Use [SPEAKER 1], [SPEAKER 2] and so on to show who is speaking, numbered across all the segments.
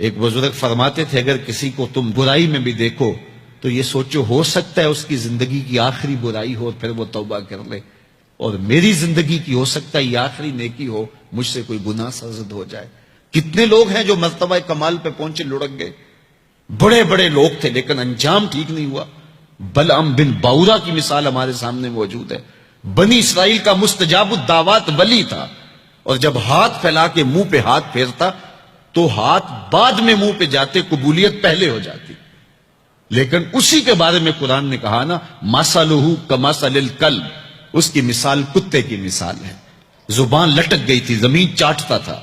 [SPEAKER 1] ایک بزرگ فرماتے تھے اگر کسی کو تم برائی میں بھی دیکھو تو یہ سوچو ہو سکتا ہے اس کی زندگی کی آخری برائی ہو پھر وہ توبہ کر لے، اور میری زندگی کی ہو سکتا ہے یہ آخری نیکی ہو، مجھ سے کوئی گناہ سرزد ہو جائے۔ کتنے لوگ ہیں جو مرتبہ کمال پہ پہنچے لڑک گئے، بڑے بڑے لوگ تھے لیکن انجام ٹھیک نہیں ہوا۔ بلعم بن باورا کی مثال ہمارے سامنے موجود ہے۔ بنی اسرائیل کا مستجاب الدعوات ولی تھا، اور جب ہاتھ پھیلا کے منہ پہ ہاتھ پھیرتا تو ہاتھ بعد میں منہ پہ جاتے، قبولیت پہلے ہو جاتی۔ لیکن اسی کے بارے میں قرآن نے کہا نا، مثلہ کمثل الکلب، اس کی مثال کتے کی مثال ہے۔ زبان لٹک گئی تھی، زمین چاٹتا تھا،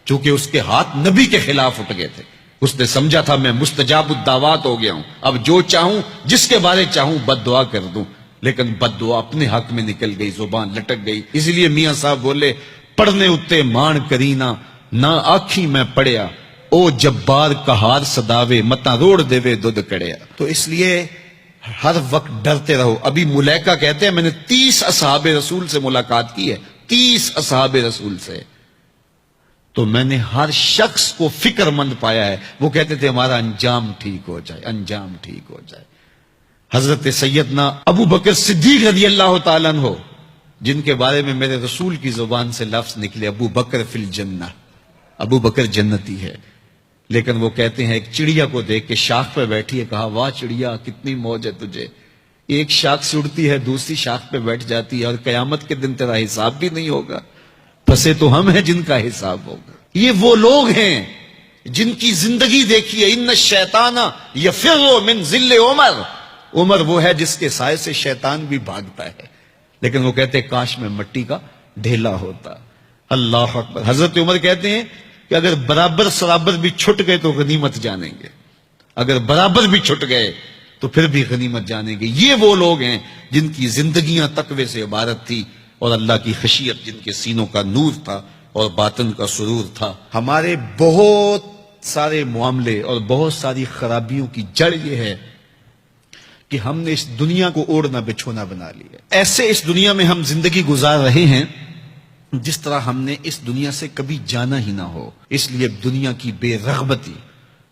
[SPEAKER 1] چونکہ اس کے ہاتھ نبی کے خلاف اٹھ گئے تھے۔ اس نے سمجھا تھا میں مستجاب الدعوات ہو گیا ہوں، اب جو چاہوں جس کے بارے چاہوں بد دعا کر دوں، لیکن بد دعا اپنے حق میں نکل گئی، زبان لٹک گئی۔ اس لیے میاں صاحب بولے، پڑھنے اتے مان کرینا نہ آکھی میں پڑھیا، او جبار کہار صداوے متا روڑ دیوے دودھ کڑیا۔ تو اس لیے ہر وقت ڈرتے رہو۔ ابھی ملیکہ کہتے ہیں میں نے 30 اصحاب رسول سے ملاقات کی ہے، 30 اصحاب رسول سے، تو میں نے ہر شخص کو فکر مند پایا ہے۔ وہ کہتے تھے ہمارا انجام ٹھیک ہو جائے، انجام ٹھیک ہو جائے۔ حضرت سیدنا ابو بکر صدیق رضی اللہ تعالیٰ عنہ، جن کے بارے میں میرے رسول کی زبان سے لفظ نکلے، ابو بکر فی الجنہ، ابو بکر جنتی ہے، لیکن وہ کہتے ہیں ایک چڑیا کو دیکھ کے شاخ پہ بیٹھی ہے، کہا واہ چڑیا کتنی موج ہے تجھے، ایک شاخ سے اڑتی ہے دوسری شاخ پہ بیٹھ جاتی ہے، اور قیامت کے دن تیرا حساب بھی نہیں ہوگا، پھنسے تو ہم ہیں جن کا حساب ہوگا۔ یہ وہ لوگ ہیں جن کی زندگی دیکھیے، ان الشیطان یفر من ظل عمر، عمر وہ ہے جس کے سائے سے شیطان بھی بھاگتا ہے، لیکن وہ کہتے ہیں کاش میں مٹی کا ڈھیلا ہوتا۔ اللہ اکبر۔ حضرت عمر کہتے ہیں کہ اگر برابر سرابر بھی چھٹ گئے تو غنیمت جانیں گے، اگر برابر بھی چھٹ گئے تو پھر بھی غنیمت جانیں گے۔ یہ وہ لوگ ہیں جن کی زندگیاں تقوی سے عبارت تھی، اور اللہ کی خشیت جن کے سینوں کا نور تھا اور باطن کا سرور تھا۔ ہمارے بہت سارے معاملے اور بہت ساری خرابیوں کی جڑ یہ ہے کہ ہم نے اس دنیا کو اوڑھنا بچھونا بنا لیا۔ ایسے اس دنیا میں ہم زندگی گزار رہے ہیں جس طرح ہم نے اس دنیا سے کبھی جانا ہی نہ ہو۔ اس لیے دنیا کی بے رغبتی،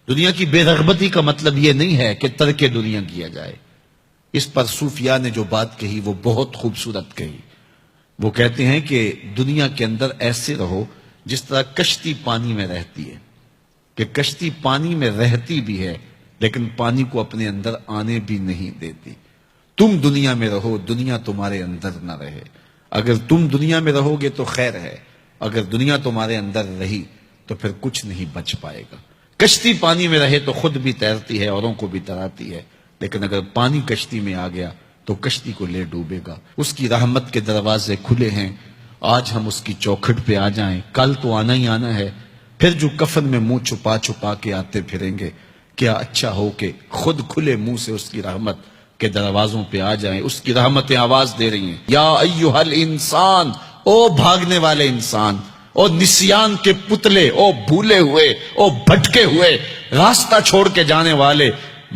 [SPEAKER 1] دنیا کی بے رغبتی کا مطلب یہ نہیں ہے کہ ترک دنیا کیا جائے۔ اس پر صوفیاء نے جو بات کہی وہ بہت خوبصورت کہی۔ وہ کہتے ہیں کہ دنیا کے اندر ایسے رہو جس طرح کشتی پانی میں رہتی ہے، کہ کشتی پانی میں رہتی بھی ہے لیکن پانی کو اپنے اندر آنے بھی نہیں دیتی۔ تم دنیا میں رہو، دنیا تمہارے اندر نہ رہے۔ اگر تم دنیا میں رہو گے تو خیر ہے، اگر دنیا تمہارے اندر رہی تو پھر کچھ نہیں بچ پائے گا۔ کشتی پانی میں رہے تو خود بھی تیرتی ہے، اوروں کو بھی تراتی ہے، لیکن اگر پانی کشتی میں آ گیا تو کشتی کو لے ڈوبے گا۔ اس کی رحمت کے دروازے کھلے ہیں، آج ہم اس کی چوکھٹ پہ آ جائیں، کل تو آنا ہی آنا ہے۔ پھر جو کفن میں منہ چھپا چھپا کے آتے پھریں گے، کیا اچھا ہو کہ خود کھلے منہ سے اس کی رحمت کے دروازوں پہ آ جائیں۔ اس کی رحمتیں آواز دے رہی ہیں، یا ایھا الانسان، او بھاگنے والے انسان، او نسیان کے پتلے، او بھولے ہوئے، او بھٹکے ہوئے، راستہ چھوڑ کے جانے والے،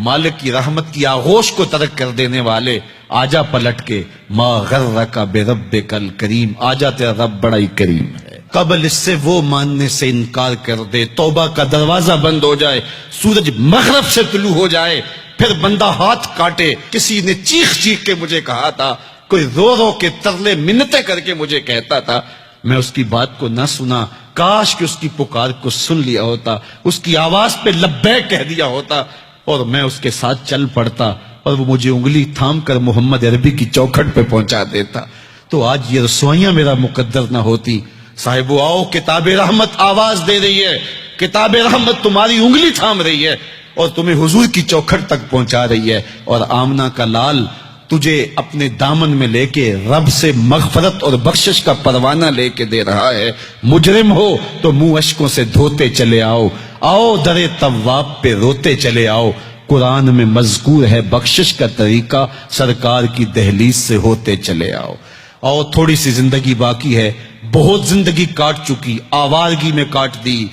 [SPEAKER 1] مالک کی رحمت کی آغوش کو ترک کر دینے والے، آجا پلٹ کے، ما غرک بربک الکریم، آجا تیرا رب بڑا ہی کریم ہے۔ قبل اس سے وہ ماننے سے انکار کر دے، توبہ کا دروازہ بند ہو جائے، سورج مغرب سے طلوع ہو جائے، پھر بندہ ہاتھ کاٹے۔ کسی نے چیخ چیخ کے مجھے کہا تھا، کوئی رو رو کے ترلے منتیں کر کے مجھے کہتا تھا، میں اس کی بات کو نہ سنا، کاش کہ اس کی پکار کو سن لیا ہوتا، اس کی آواز پہ لبیک کہہ دیا ہوتا، اور میں اس کے ساتھ چل پڑتا، اور وہ مجھے انگلی تھام کر محمد عربی کی چوکھٹ پہ پہنچا دیتا، تو آج یہ رسوائیاں میرا مقدر نہ ہوتی۔ صاحبو آؤ، کتاب رحمت آواز دے رہی ہے، کتاب رحمت تمہاری انگلی تھام رہی ہے اور تمہیں حضور کی چوکھٹ تک پہنچا رہی ہے، اور آمنہ کا لال تجھے اپنے دامن میں لے کے رب سے مغفرت اور بخشش کا پروانہ لے کے دے رہا ہے۔ مجرم ہو تو منہ اشکوں سے دھوتے چلے آؤ، آؤ در تواب پہ روتے چلے آؤ، قرآن میں مذکور ہے بخشش کا طریقہ، سرکار کی دہلیز سے ہوتے چلے آؤ۔ اور تھوڑی سی زندگی باقی ہے، بہت زندگی کاٹ چکی، آوارگی میں کاٹ دی،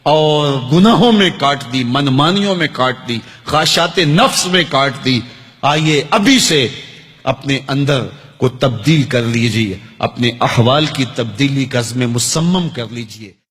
[SPEAKER 1] اور گناہوں میں کاٹ دی، منمانیوں میں کاٹ دی، خواہشات نفس میں کاٹ دی۔ آئیے ابھی سے اپنے اندر کو تبدیل کر لیجئے، اپنے احوال کی تبدیلی کا عزم مصمم کر لیجئے۔